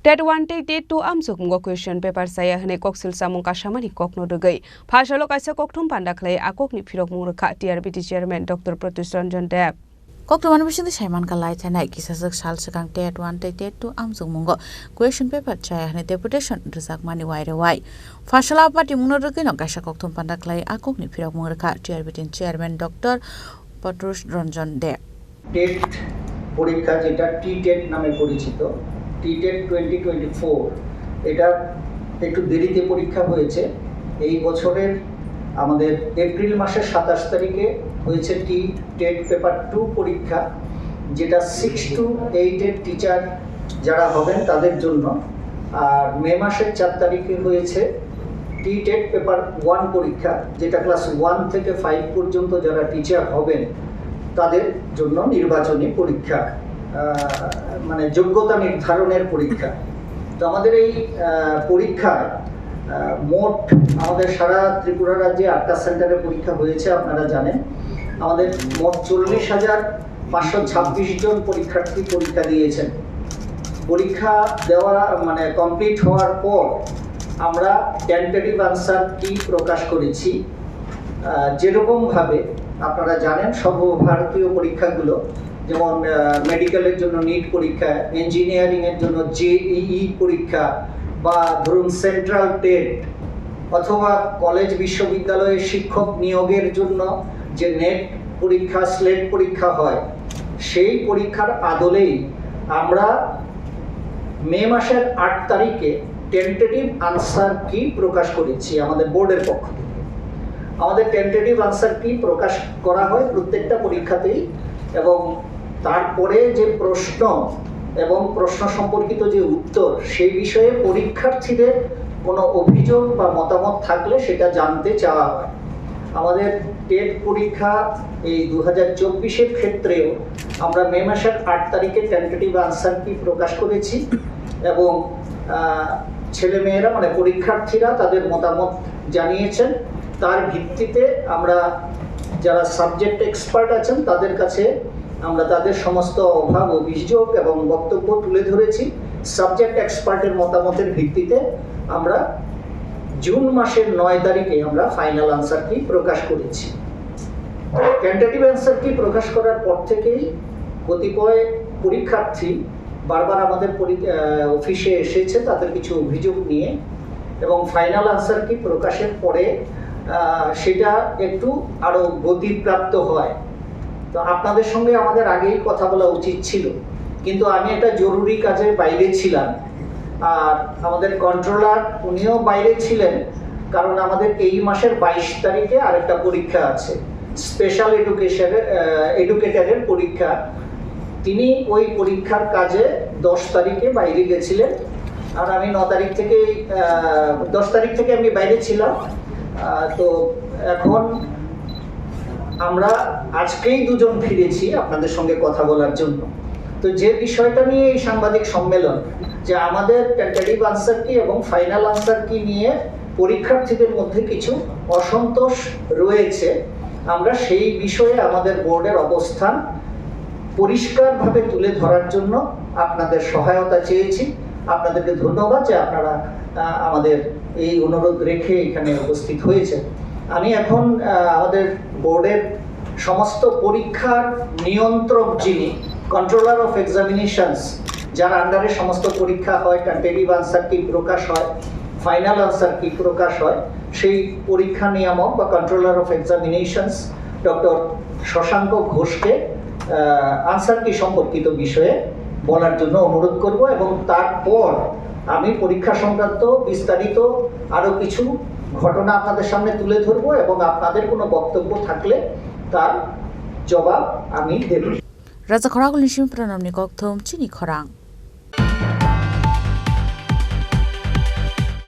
TET 1 TET 2 आमजुक मुगो question paper साया हने कक्सिल सामुं कासामानि ककनो दगै फासलो काइसा ककथुम पान्दाखलै आककनि फिरक मुरखा टीआरबीटी चेयरमैन डॉक्टर प्रत्युष रंजन देव Koktoman bising Simon Kalai Tanai Kisasuk Sal Sakang Tet 1 Tet 2 Amsung Mungo Question Paper Chaya Hane Deputation Resak Mani Wide Away Fashala Party Munodokino Gasha Koktum Pandaklai Akokni Pirak Muraka TRBT Chairman Dr. Pratush Ranjan Dev TET পরীক্ষা যেটা টি-টেট নামে পরিচিত টি-টেট 2024 এটা একটু দেরিতে পরীক্ষা হয়েছে এই বছরের আমাদের এপ্রিল মাসের 27 তারিখে হয়েছে টি-টেট পেপার 2 পরীক্ষা যেটা 6 to 8 এর টিচার যারা হবেন তাদের জন্য আর মে মাসের 4 তারিখে হয়েছে টি-টেট পেপার 1 পরীক্ষা যেটা ক্লাস 1 থেকে 5 পর্যন্ত যারা টিচার হবেন তাদের জন্য নির্বাচনী পরীক্ষা মানে যোগ্যতা নির্ধারণের পরীক্ষা তো আমাদের এই পরীক্ষায় মোট আমাদের সারা ত্রিপুরা রাজ্যে 8টা সেন্টারে পরীক্ষা হয়েছে আপনারা জানেন আমাদের মোট 40,526 জন পরীক্ষার্থী পরীক্ষা দিয়েছেন পরীক্ষা দেওয়া মানে কমপ্লিট হওয়ার পর আমরা টেন্টেটিভ আনসার কি প্রকাশ করেছি যেরকম ভাবে আপনারা জানেন সর্বভারতীয় পরীক্ষাগুলো যেমন মেডিকেলের জন্য নিট পরীক্ষা ইঞ্জিনিয়ারিং এর জন্য জেইই পরীক্ষা বা ধরুন সেন্ট্রাল টেট অথবা কলেজ বিশ্ববিদ্যালয়ে শিক্ষক নিয়োগের জন্য যে নেট পরীক্ষা স্লেট পরীক্ষা হয় সেই পরীক্ষার আদলেই আমরা মে মাসের 8 তারিখে টেন্টেটিভ আনসার কি প্রকাশ করেছি আমাদের বোর্ডের পক্ষ থেকে আমাদের টেন্টেটিভ আনসার কি প্রকাশ করা হয় প্রত্যেকটা পরীক্ষাতেই এবং তারপরে যে প্রশ্ন এবং প্রশ্ন সম্পর্কিত যে উত্তর সেই বিষয়ে পরীক্ষার্থীদের কোনো অভিযোগ বা মতামত থাকলে সেটা জানতে চাওয়া হয় আমাদের টেট পরীক্ষা এই 2024 এর ক্ষেত্রেও আমরা মে মাসের 8 তারিখে টেন্টেটিভ আনসার কি প্রকাশ করেছি এবং ছেলেমেয়েরা মানে পরীক্ষার্থীরা তাদের মতামত জানিয়েছেন তার ভিত্তিতে আমরা যারা সাবজেক্ট এক্সপার্ট আছেন তাদের কাছে আমরা তাদের সমস্ত অভাব অভিযোগ এবং বক্তব্য তুলে ধরেছি সাবজেক্ট এক্সপার্টের মতামতের ভিত্তিতে আমরা জুন মাসের 9 তারিখে আমরা ফাইনাল আনসার কি প্রকাশ করেছি টেন্টেটিভ আনসার কি প্রকাশ করার পর থেকেই কতিপয় পরীক্ষার্থী বারবার আমাদের অফিসে এসেছে তাদের কিছু অভিযোগ নিয়ে এবং ফাইনাল আনসার কি প্রকাশের পরে সেটা একটু আরো গতিপ্রাপ্ত হয় তো আপনাদের সঙ্গে আমাদের আগেই কথা বলা উচিত ছিল কিন্তু আমি একটা জরুরি কাজের বাইরে ছিলাম আর আমাদের কন্ট্রোলার উনিও বাইরে ছিলেন কারণ আমাদের এই মাসের 22 তারিখে আরেকটা পরীক্ষা আছে স্পেশাল এডুকেটরের পরীক্ষা তিনি ওই পরীক্ষার কাজে 10 তারিখে বাইরে গেছিলেন আর আমি 9 তারিখ থেকে 10 তারিখ থেকে আমি বাইরে ছিলাম তো এখন আমরা আজকেই দুজন ফিরেছি আপনাদের সঙ্গে কথা বলার জন্য তো যে বিষয়টা নিয়ে এই সাংবাদিক সম্মেলন যে আমাদের টেন্টেটিভ আনসার কি এবং ফাইনাল আনসার কি নিয়ে পরীক্ষার্থীদের মধ্যে কিছু অসন্তোষ রয়েছে আমরা সেই বিষয়ে আমাদের বোর্ডের অবস্থান পরিষ্কারভাবে তুলে ধরার জন্য আপনাদের সহায়তা চেয়েছি আপনাদেরকে ধন্যবাদ যে আপনারা আমাদের এই অনুরোধ রেখে এখানে উপস্থিত হয়েছে আমি এখন আমাদের বোর্ডের সমস্ত পরীক্ষার নিয়ন্ত্রক যিনি কন্ট্রোলার অফ এক্সামিনেশনস যার আন্ডারে সমস্ত পরীক্ষা হয় টেন্টেটিভ আনসার কি প্রকাশ হয় ফাইনাল আনসার কি প্রকাশ হয় সেই পরীক্ষা নিয়ামক বা controller of examinations doctor Shashanka ঘোষকে আনসার কি সম্পর্কিত বিষয়ে বলার জন্য অনুরোধ করব এবং তারপর আমি পরীক্ষা সংক্রান্ত বিস্তারিত আরো কিছু ঘটনা আপনাদের সামনে তুলে ধরবো এবং আপনাদের কোনো বক্তব্য থাকলে তার জবাব আমি দেব রাজা খরাগুল নিশিম প্রণামনি কক্থম চিনি খরাং